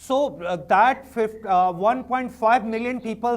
So that 1.5 million people,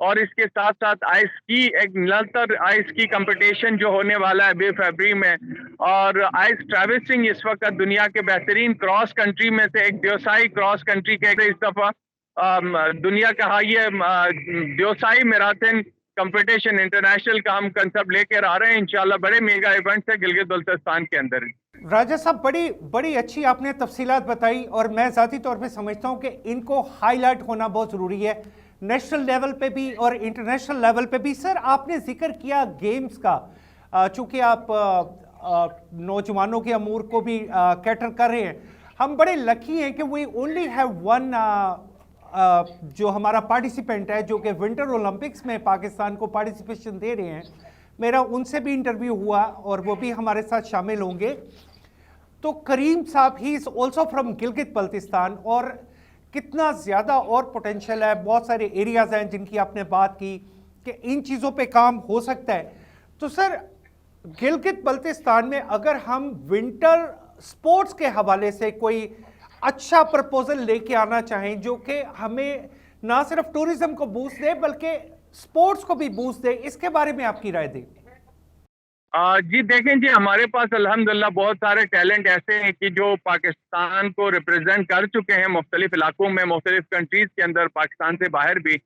اور اس کے ساتھ ساتھ آئس کی ایک نرتر آئس کی کمپٹیشن جو ہونے والا ہے 20 فروری میں، اور آئس ٹریورسنگ اس وقت دنیا کے بہترین کراس کنٹری میں سے ایک دیوسائی کراس کنٹری کے اس دفعہ دنیا کا دیوسائی میراتھن کمپٹیشن انٹرنیشنل کا ہم کنسپٹ لے کر آ رہے ہیں انشاءاللہ. بڑے میگا ایونٹس ہے گلگت بلتستان کے اندر. راجہ صاحب بڑی اچھی آپ نے تفصیلات بتائی، اور میں ذاتی طور پہ سمجھتا ہوں کہ ان کو ہائی لائٹ ہونا بہت ضروری ہے نیشنل لیول پہ بھی اور انٹرنیشنل لیول پہ بھی. سر آپ نے ذکر کیا گیمز کا، چونکہ آپ نوجوانوں کے امور کو بھی کیٹر کر رہے ہیں. ہم بڑے لکی ہیں کہ وی اونلی ہیو ون جو ہمارا پارٹیسپینٹ ہے جو کہ ونٹر اولمپکس میں پاکستان کو پارٹیسپیشن دے رہے ہیں. میرا ان سے بھی انٹرویو ہوا اور وہ بھی ہمارے ساتھ شامل ہوں گے. تو Karim Sahab he is also from Gilgit Baltistan, اور کتنا زیادہ اور پوٹینشیل ہے. بہت سارے ایریاز ہیں جن کی آپ نے بات کی کہ ان چیزوں پہ کام ہو سکتا ہے. تو سر گلگت بلتستان میں اگر ہم ونٹر سپورٹس کے حوالے سے کوئی اچھا پرپوزل لے کے آنا چاہیں جو کہ ہمیں نہ صرف ٹورزم کو بوسٹ دے بلکہ سپورٹس کو بھی بوسٹ دے، اس کے بارے میں آپ کی رائے دیں. جی دیکھیں جی، ہمارے پاس الحمدللہ بہت سارے ٹیلنٹ ایسے ہیں کہ جو پاکستان کو ریپرزینٹ کر چکے ہیں مختلف علاقوں میں، مختلف کنٹریز کے اندر، پاکستان سے باہر بھی.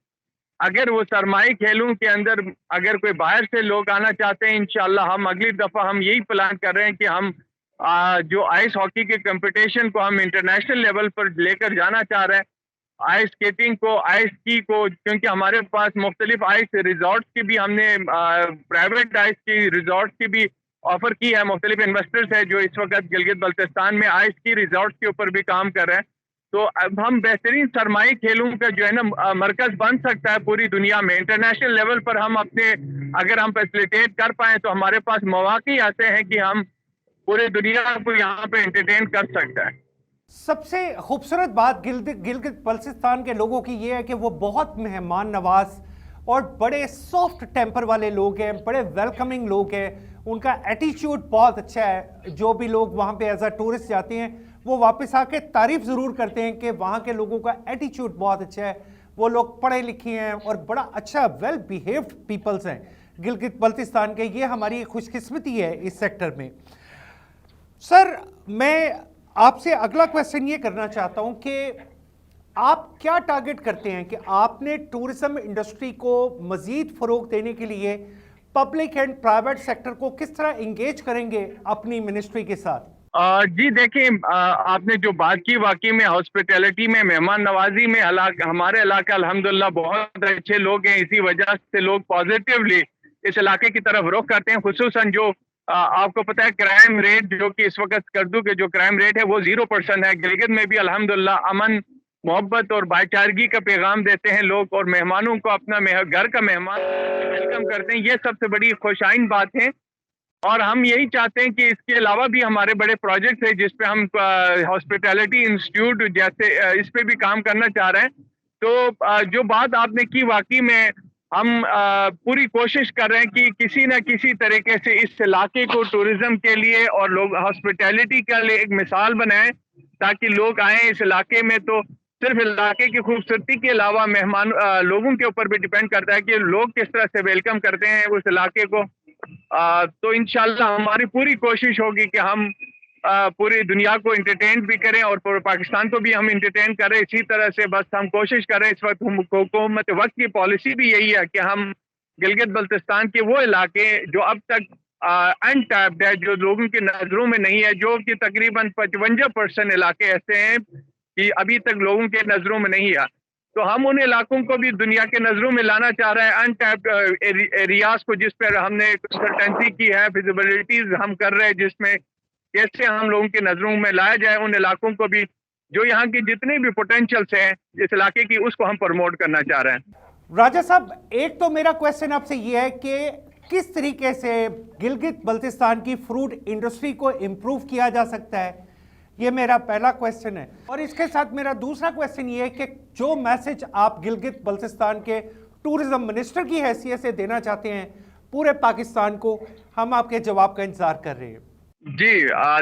اگر وہ سرمائی کھیلوں کے اندر اگر کوئی باہر سے لوگ آنا چاہتے ہیں انشاءاللہ ہم اگلی دفعہ ہم یہی پلان کر رہے ہیں کہ ہم جو آئس ہاکی کے کمپٹیشن کو ہم انٹرنیشنل لیول پر لے کر جانا چاہ رہے ہیں. آئس اسکیٹنگ کو، آئس کی کو، کیونکہ ہمارے پاس مختلف آئس ریزورٹس کی بھی ہم نے پرائیویٹ آئس کی ریزورٹس کی بھی آفر کی ہے. مختلف انویسٹرز ہیں جو اس وقت گلگت بلتستان میں آئس کی ریزورٹس کے اوپر بھی کام کر رہے ہیں. تو اب ہم بہترین سرمائی کھیلوں کا جو ہے نا مرکز بن سکتا ہے پوری دنیا میں. انٹرنیشنل لیول پر ہم اپنے اگر ہم فیسیلیٹیٹ کر پائیں تو ہمارے پاس مواقع ایسے ہیں کہ ہم پورے دنیا کو یہاں پہ انٹرٹین کر سکتا ہے. سب سے خوبصورت بات گلگت بلتستان کے لوگوں کی یہ ہے کہ وہ بہت مہمان نواز اور بڑے سافٹ ٹیمپر والے لوگ ہیں، بڑے ویلکمنگ لوگ ہیں. ان کا ایٹیچیوڈ بہت اچھا ہے. جو بھی لوگ وہاں پہ ایز اے ٹورسٹ جاتے ہیں وہ واپس آ کے تعریف ضرور کرتے ہیں کہ وہاں کے لوگوں کا ایٹیچیوڈ بہت اچھا ہے. وہ لوگ پڑھے لکھے ہیں اور بڑا اچھا ویل بیہیوڈ پیپلز ہیں گلگت بلتستان کے. یہ ہماری خوش قسمتی ہے اس سیکٹر میں. سر میں آپ سے اگلا کویسچن یہ کرنا چاہتا ہوں کہ آپ کیا ٹارگٹ کرتے ہیں کہ آپ نے ٹورزم انڈسٹری کو مزید فروغ دینے کے لیے پبلک اینڈ پرائیویٹ سیکٹر کو کس طرح انگیج کریں گے اپنی منسٹری کے ساتھ؟ جی دیکھیں، آپ نے جو بات کی واقعی میں ہاسپٹیلٹی میں، مہمان نوازی میں ہمارے علاقہ الحمدللہ بہت اچھے لوگ ہیں. اسی وجہ سے لوگ پازیٹیولی اس علاقے کی طرف رخ کرتے ہیں. خصوصاً جو آپ کو پتہ ہے کرائم ریٹ جو کہ اس وقت کردو کے جو کرائم ریٹ ہے وہ 0% ہے. گلگت میں بھی الحمدللہ امن، محبت اور بھائی چارگی کا پیغام دیتے ہیں لوگ، اور مہمانوں کو اپنا گھر کا مہمان ویلکم کرتے ہیں. یہ سب سے بڑی خوشائن بات ہے. اور ہم یہی چاہتے ہیں کہ اس کے علاوہ بھی ہمارے بڑے پروجیکٹ ہیں جس پہ ہم ہاسپٹیلٹی انسٹیٹیوٹ جیسے اس پہ بھی کام کرنا چاہ رہے ہیں. تو جو بات آپ نے کی واقعی میں ہم پوری کوشش کر رہے ہیں کہ کسی نہ کسی طریقے سے اس علاقے کو ٹورزم کے لیے اور لوگ ہاسپٹیلٹی کے لیے ایک مثال بنائیں تاکہ لوگ آئیں اس علاقے میں. تو صرف علاقے کی خوبصورتی کے علاوہ مہمان لوگوں کے اوپر بھی ڈیپینڈ کرتا ہے کہ لوگ کس طرح سے ویلکم کرتے ہیں اس علاقے کو. تو انشاءاللہ ہماری پوری کوشش ہوگی کہ ہم پوری دنیا کو انٹرٹین بھی کریں اور پاکستان کو بھی ہم انٹرٹین کریں. اسی طرح سے بس ہم کوشش کریں. اس وقت حکومت وقت کی پالیسی بھی یہی ہے کہ ہم گلگت بلتستان کے وہ علاقے جو اب تک انٹیپڈ ہے، جو لوگوں کی نظروں میں نہیں ہے، جو کہ تقریباً 55% علاقے ایسے ہیں کہ ابھی تک لوگوں کے نظروں میں نہیں ہے، تو ہم ان علاقوں کو بھی دنیا کے نظروں میں لانا چاہ رہے ہیں. انٹیپڈ ایریاز کو جس پر ہم نے کنسلٹنسی کی ہے، فیزیبلٹیز ہم کر رہے ہیں جس میں کیسے ہم لوگوں کے نظروں میں لایا جائے. ان علاقوں کو بھی جو یہاں کی جتنے بھی پوٹینشیلز ہیں اس علاقے کی اس کو ہم پروموٹ کرنا چاہ رہے ہیں. راجہ صاحب، ایک تو میرا کویسچن آپ سے یہ ہے کہ کس طریقے سے گلگت بلتستان کی فروٹ انڈسٹری کو امپروو کیا جا سکتا ہے، یہ میرا پہلا کویسچن ہے. اور اس کے ساتھ میرا دوسرا کویسچن یہ ہے کہ جو میسج آپ گلگت بلتستان کے ٹورزم منسٹر کی حیثیت سے دینا چاہتے ہیں پورے پاکستان کو، ہم آپ کے جواب کا انتظار کر رہے ہیں. جی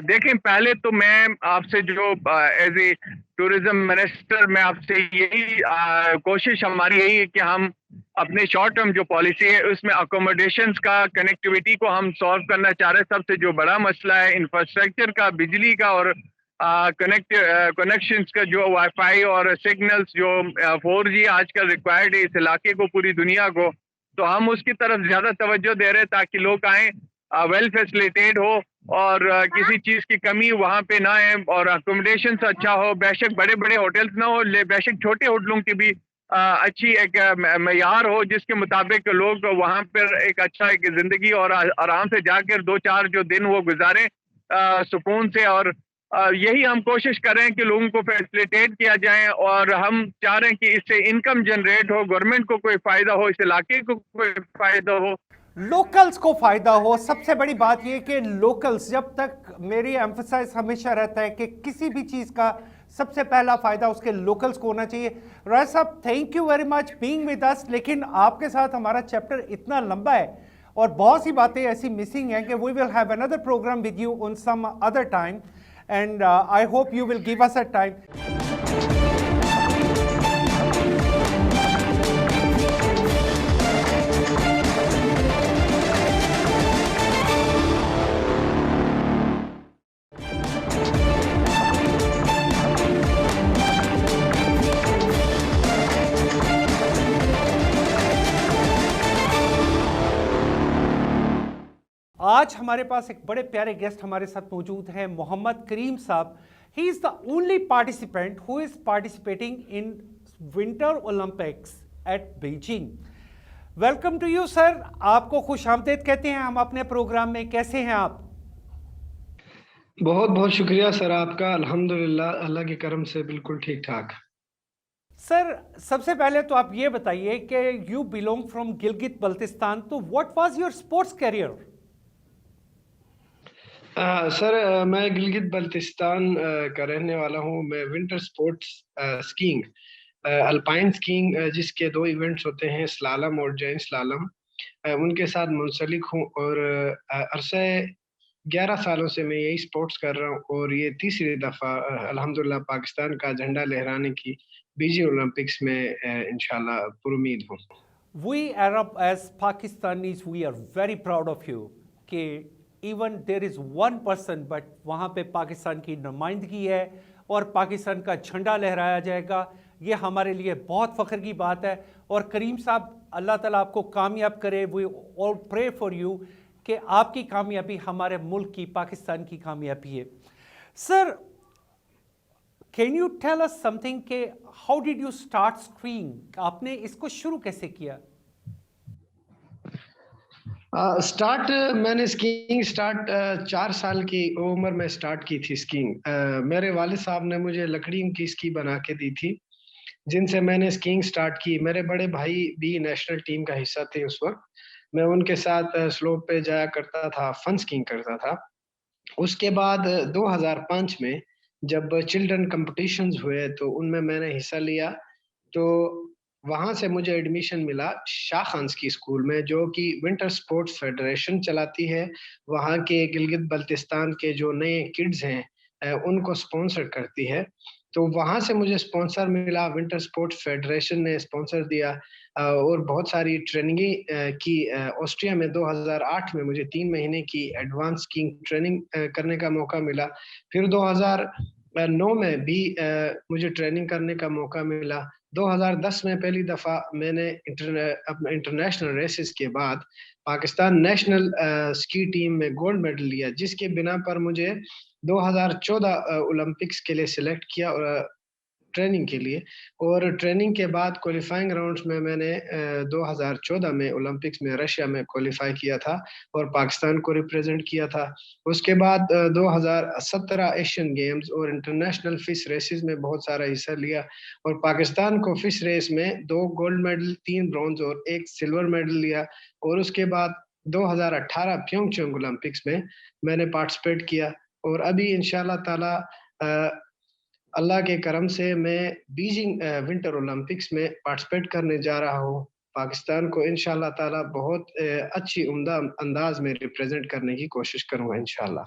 دیکھیں، پہلے تو میں آپ سے جو ایز اے ٹورزم منسٹر میں آپ سے یہی کوشش ہماری یہی ہے کہ ہم اپنے شارٹ ٹرم جو پالیسی ہے اس میں اکوموڈیشنز کا، کنیکٹیویٹی کو ہم سالو کرنا چاہ رہے ہیں. سب سے جو بڑا مسئلہ ہے انفراسٹرکچر کا، بجلی کا اور کنیکشنز کا، جو وائی فائی اور سگنلز جو 4G آج کل ریکوائرڈ ہے اس علاقے کو، پوری دنیا کو، تو ہم اس کی طرف زیادہ توجہ دے رہے ہیں تاکہ لوگ آئیں، ویل فیسلیٹیڈ ہو اور کسی چیز کی کمی وہاں پہ نہ ہے، اور اکوموڈیشن اچھا ہو. بے شک بڑے بڑے ہوٹلز نہ ہو، بے شک چھوٹے ہوٹلوں کی بھی اچھی ایک معیار ہو جس کے مطابق لوگ وہاں پر ایک اچھا ایک زندگی اور آرام سے جا کر 2-4 جو دن وہ گزاریں سکون سے. اور یہی ہم کوشش کر رہے ہیں کہ لوگوں کو فیسلیٹیٹ کیا جائے، اور ہم چاہ رہے ہیں کہ اس سے انکم جنریٹ ہو، گورنمنٹ کو کوئی فائدہ ہو، اس علاقے کو کوئی فائدہ ہو. لوکلز کو فائدہ ہو. سب سے بڑی بات یہ کہ لوکلز، جب تک میری ایمفسائز ہمیشہ رہتا ہے کہ کسی بھی چیز کا سب سے پہلا فائدہ اس کے لوکلز کو ہونا چاہیے. رائس صاحب، thank you very much being with us. لیکن آپ کے ساتھ ہمارا چیپٹر اتنا لمبا ہے اور بہت سی باتیں ایسی مسنگ ہیں کہ we will have another programme with you on some other time, and I hope you will give us a time. آج ہمارے پاس ایک بڑے پیارے گیسٹ ہمارے ساتھ موجود ہیں، Muhammad Karim Sahab. He is the only participant who is participating in winter Olympics at Beijing. Welcome to you sir. آپ کو خوش آمدید کہتے ہیں ہم اپنے پروگرام میں. کیسے ہیں آپ؟ بہت بہت شکریہ سر آپ کا. الحمدللہ اللہ کے کرم سے بالکل ٹھیک ٹھاک. سر، سب سے پہلے تو آپ یہ بتائیے کہ you belong from Gilgit Baltistan, تو what was your sports career? Sir میں گلگت بلتستان کا رہنے والا ہوں. میں winter sports skiing, alpine skiing, جس کے 2 ایونٹس ہوتے ہیں، سلالم اور جین سلالم، ان کے ساتھ منسلک ہوں. اور عرصہ 11 سالوں سے میں یہی سپورٹس کر رہا ہوں، اور یہ تیسری دفعہ الحمدللہ پاکستان کا جھنڈا لہرانے کی بیجنگ اولمپکس میں انشاءاللہ پر امید ہوں. We Arab as Pakistanis, we are very proud of you کہ even there is one person but وہاں پہ پاکستان کی نمائندگی ہے اور پاکستان کا جھنڈا لہرایا جائے گا. یہ ہمارے لیے بہت فخر کی بات ہے. اور کریم صاحب، اللہ تعالیٰ آپ کو کامیاب کرے. we all pray for you کہ آپ کی کامیابی ہمارے ملک کی، پاکستان کی کامیابی ہے. Sir, can you tell us something کہ how did you start skiing? آپ نے اس کو شروع کیسے کیا؟ میں نے اسکیئنگ 4 سال کی عمر میں اسٹارٹ کی تھی اسکیئنگ. میرے والد صاحب نے مجھے لکڑی کی اسکی بنا کے دی تھی، جن سے میں نے اسکیئنگ اسٹارٹ کی. میرے بڑے بھائی بھی نیشنل ٹیم کا حصہ تھے اس وقت. میں ان کے ساتھ سلوپ پہ جایا کرتا تھا، فن اسکیئنگ کرتا تھا. اس کے بعد 2005 میں جب چلڈرن کمپٹیشنز ہوئے تو ان میں نے حصہ لیا. تو وہاں سے مجھے ایڈمیشن ملا شاہ خانز کی اسکول میں، جو کہ ونٹر سپورٹس فیڈریشن چلاتی ہے. وہاں کے گلگت بلتستان کے جو نئے کڈز ہیں ان کو سپانسر کرتی ہے. تو وہاں سے مجھے سپانسر ملا، ونٹر سپورٹس فیڈریشن نے سپانسر دیا، اور بہت ساری ٹریننگیں کی. آسٹریا میں 2008 میں مجھے 3 مہینے کی ایڈوانس اسکیئنگ ٹریننگ کرنے کا موقع ملا. پھر 2009 میں بھی مجھے ٹریننگ کرنے کا موقع ملا. 2010 میں پہلی دفعہ میں نے انٹرنیشنل ریسز کے بعد پاکستان نیشنل اسکی ٹیم میں گولڈ میڈل لیا، جس کے بنا پر مجھے 2014 اولمپکس کے لیے سلیکٹ کیا ٹریننگ کے لیے. اور ٹریننگ کے بعد کوالیفائنگ راؤنڈز میں نے 2014 میں اولمپکس میں رشیا میں کوالیفائی کیا تھا اور پاکستان کو ریپریزنٹ کیا تھا. اس کے بعد 2017 ایشین گیمز اور انٹرنیشنل فش ریسز میں بہت سارا حصہ لیا، اور پاکستان کو فش ریس میں 2 گولڈ میڈل، 3 برونز اور 1 سلور میڈل لیا. اور اس کے بعد 2018 پیونگ چانگ اولمپکس میں نے پارٹیسپیٹ کیا. اور ابھی انشاءاللہ تعالی اللہ کے کرم سے میں بیجنگ ونٹر اولمپکس میں پارٹیسپیٹ کرنے جا رہا ہوں. پاکستان کو انشاءاللہ تعالی بہت اچھی عمدہ انداز میں ریپریزنٹ کرنے کی کوشش کروں گا انشاءاللہ.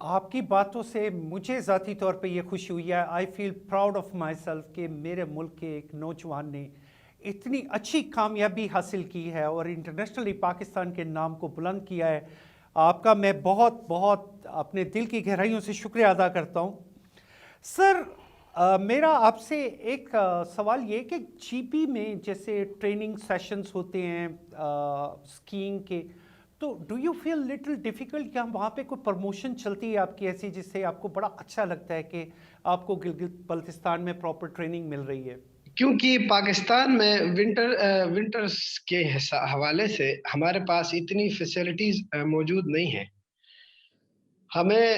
آپ کی باتوں سے مجھے ذاتی طور پہ یہ خوشی ہوئی ہے. آئی فیل پراؤڈ آف مائی سیلف کہ میرے ملک کے ایک نوجوان نے اتنی اچھی کامیابی حاصل کی ہے اور انٹرنیشنلی پاکستان کے نام کو بلند کیا ہے. آپ کا میں بہت بہت اپنے دل کی گہرائیوں سے شکریہ ادا کرتا ہوں. سر میرا آپ سے ایک سوال یہ کہ جی پی میں جیسے ٹریننگ سیشنز ہوتے ہیں اسکیئنگ کے, تو do you feel little difficult کہ ہم وہاں پہ کوئی پروموشن چلتی ہے آپ کی ایسی جس سے آپ کو بڑا اچھا لگتا ہے کہ آپ کو گلگت بلتستان میں پراپر ٹریننگ مل رہی ہے؟ کیونکہ پاکستان میں ونٹرز کے حوالے سے ہمارے پاس اتنی فیسلٹیز موجود نہیں ہیں. ہمیں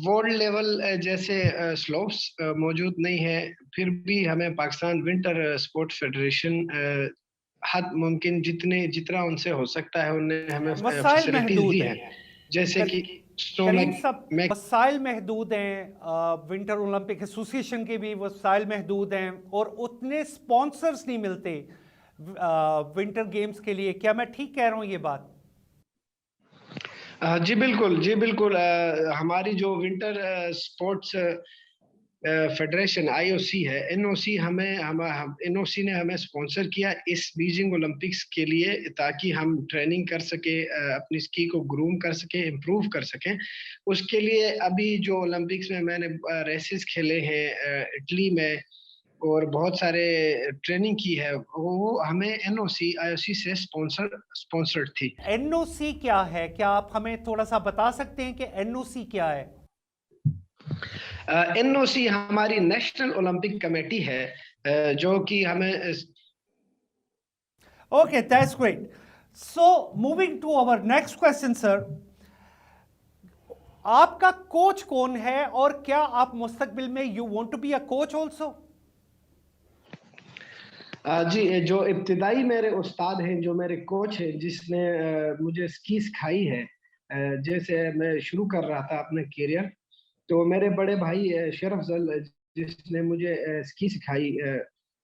ورلڈ لیول جیسے سلوپس موجود نہیں ہے, پھر بھی ہمیں پاکستان ونٹر اسپورٹ فیڈریشن حد ممکن جتنا ان سے ہو سکتا ہے انہیں ہمیں وسائل فیسلٹیز محدود دی ہیں ہیں, جیسے کہ کریم صاحب, وسائل محدود ہیں. ونٹر اولمپک ایسوسیشن کے بھی وسائل محدود ہیں اور اتنے سپانسرز نہیں ملتے ونٹر گیمز کے لیے. کیا میں ٹھیک کہہ رہا ہوں یہ بات؟ جی بالکل, جی بالکل. ہماری جو ونٹر اسپورٹس فیڈریشن آئی او سی ہے, این او سی این او سی نے ہمیں اسپانسر کیا اس بیجنگ اولمپکس کے لیے تاکہ ہم ٹریننگ کر سکیں, اپنی اسکی کو گروم کر سکیں, امپروو کر سکیں. اس کے لیے ابھی جو اولمپکس میں نے ریسز کھیلے ہیں اٹلی میں اور بہت سارے ٹریننگ کی ہے, وہ ہمیں این او سی آئی او سی سے اسپانسرڈ تھی. این او سی کیا ہے؟ کیا آپ ہمیں تھوڑا سا بتا سکتے ہیں کہ این او سی کیا ہے؟ این او سی ہماری نیشنل اولمپک کمیٹی ہے جو کہ ہمیں Okay, that's great. So, moving to our next question, sir. آپ کا کوچ کون ہے اور کیا آپ مستقبل میں you want to be a coach also? جی, جو ابتدائی میرے استاد ہیں, جو میرے کوچ ہیں, جس نے مجھے اسکی سکھائی ہے جیسے میں شروع کر رہا تھا اپنا کیریئر, تو میرے بڑے بھائی شرف زل جس نے مجھے اسکی سکھائی,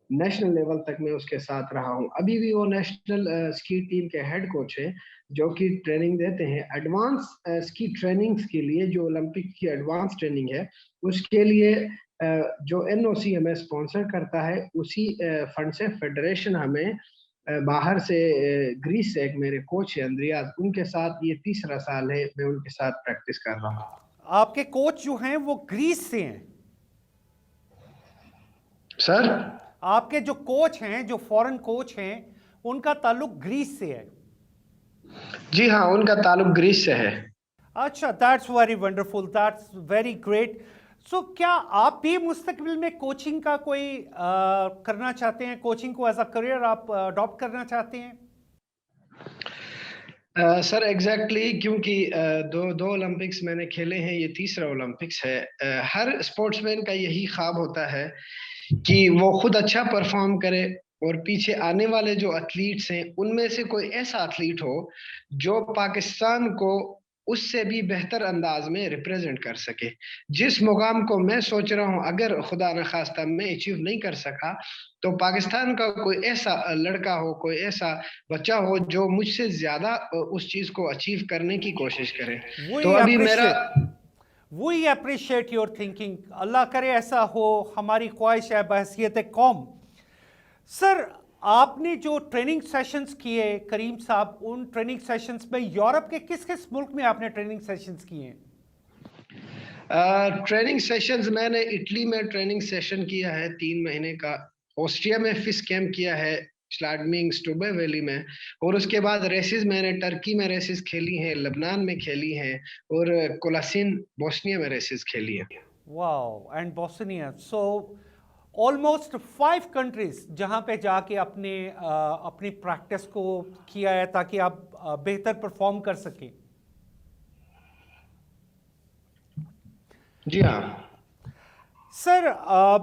نیشنل لیول تک میں اس کے ساتھ رہا ہوں. ابھی بھی وہ نیشنل اسکی ٹیم کے ہیڈ کوچ ہیں جو کہ ٹریننگ دیتے ہیں. ایڈوانس اسکی ٹریننگز کے لیے جو اولمپک کی ایڈوانس ٹریننگ ہے اس کے لیے جو این او سی ہمیں اسپانسر کرتا ہے, اسی فنڈ سے فیڈریشن ہمیں باہر سے گریس سے ایک میرے کوچ ہیں اندریاز, ان کے ساتھ یہ تیسرا سال ہے میں ان کے ساتھ پریکٹس کر رہا ہوں. آپ کے کوچ جو ہیں وہ گریس سے ہیں؟ سر آپ کے جو کوچ ہیں, جو فورن کوچ ہیں, ان کا تعلق گریس سے ہے؟ جی ہاں, ان کا تعلق گریس سے ہے. اچھا, that's very wonderful, that's very great. So کیا آپ بھی مستقبل میں کوچنگ کا کوئی کرنا چاہتے ہیں, کوچنگ کو ایز اے کریئر آپ اڈاپٹ کرنا چاہتے ہیں؟ سر ایگزیکٹلی, کیونکہ دو اولمپکس میں نے کھیلے ہیں, یہ تیسرا اولمپکس ہے. ہر اسپورٹس مین کا یہی خواب ہوتا ہے کہ وہ خود اچھا پرفارم کرے اور پیچھے آنے والے جو ایتھلیٹس ہیں ان میں سے کوئی ایسا ایتھلیٹ ہو جو پاکستان کو اس سے بھی بہتر انداز میں ریپریزنٹ کر سکے. جس مقام کو میں سوچ رہا ہوں اگر خدا نخواستہ میں اچیو نہیں کر سکا تو پاکستان کا کوئی ایسا لڑکا ہو, کوئی ایسا بچہ ہو جو مجھ سے زیادہ اس چیز کو اچیو کرنے کی کوشش کرے. تو ابھی میرا وی اپریشیٹ یور تھنکنگ. اللہ کرے ایسا ہو, ہماری خواہش ہے بحیثیت قوم. سر آپ نے جو ٹریننگ سیشنز کیے کریم صاحب, ان ٹریننگ سیشنز میں یورپ کے کس کس ملک میں آپ نے ٹریننگ سیشنز کیے ہیں؟ ٹریننگ سیشنز میں نے اٹلی میں ٹریننگ سیشن کیا ہے 3 مہینے کا, آسٹریا میں فش کیمپ کیا ہے سلاڈمنگ سٹوبے ویلی میں, اور اس کے بعد ریسز میں نے ٹرکی میں ریسز کھیلی ہیں, لبنان میں کھیلی ہیں, اور کولاسین بوسنیا میں ریسز کھیلی ہیں. Wow, and Bosnia. So almost 5 countries جہاں پہ جا کے اپنی پریکٹس کو کیا ہے تاکہ آپ بہتر پرفارم کر سکیں. جی ہاں سر,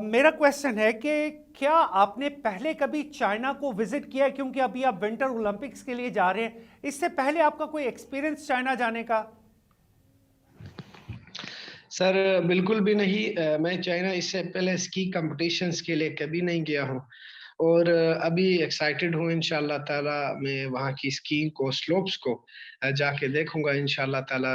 میرا کویسچن ہے کہ کیا آپ نے پہلے کبھی چائنا کو وزٹ کیا ہے, کیونکہ ابھی آپ ونٹر اولمپکس کے لیے جا رہے ہیں, اس سے پہلے آپ کا کوئی ایکسپیرینس چائنا جانے کا؟ سر بالکل بھی نہیں, میں چائنا اس سے پہلے اسکی کمپٹیشنز کے لیے کبھی نہیں گیا ہوں, اور ابھی ایکسائٹیڈ ہوں انشاءاللہ تعالی میں وہاں کی اسکیئنگ کو, سلوپس کو جا کے دیکھوں گا انشاءاللہ تعالی.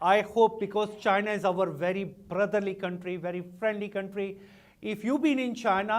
I hope, because China is our very brotherly country, very friendly country. If you've been in China,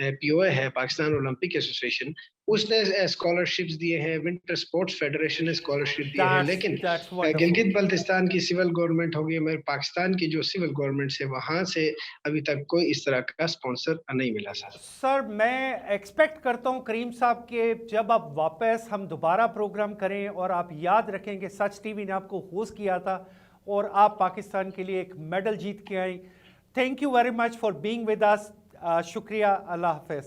POA ہے پاکستان اولمپک ایسوسیشن, اس نے اسکالرشپس دیے ہیں, ونٹر سپورٹس فیڈریشن نے اسکالرشپ دیے ہیں, لیکن That's wonderful. گلگت بلتستان کی سول گورنمنٹ ہوگی, مگر پاکستان کی جو سول گورنمنٹ سے وہاں سے ابھی تک کوئی اس طرح کا اسپانسر نہیں ملا سر. سر میں ایکسپیکٹ کرتا ہوں کریم صاحب کہ جب آپ واپس ہم دوبارہ پروگرام کریں اور آپ یاد رکھیں کہ سچ ٹی وی نے آپ کو ہوسٹ کیا تھا اور آپ پاکستان کے لیے ایک میڈل جیت کے آئیں. Thank you very much for being with us. شکریہ, اللہ حافظ.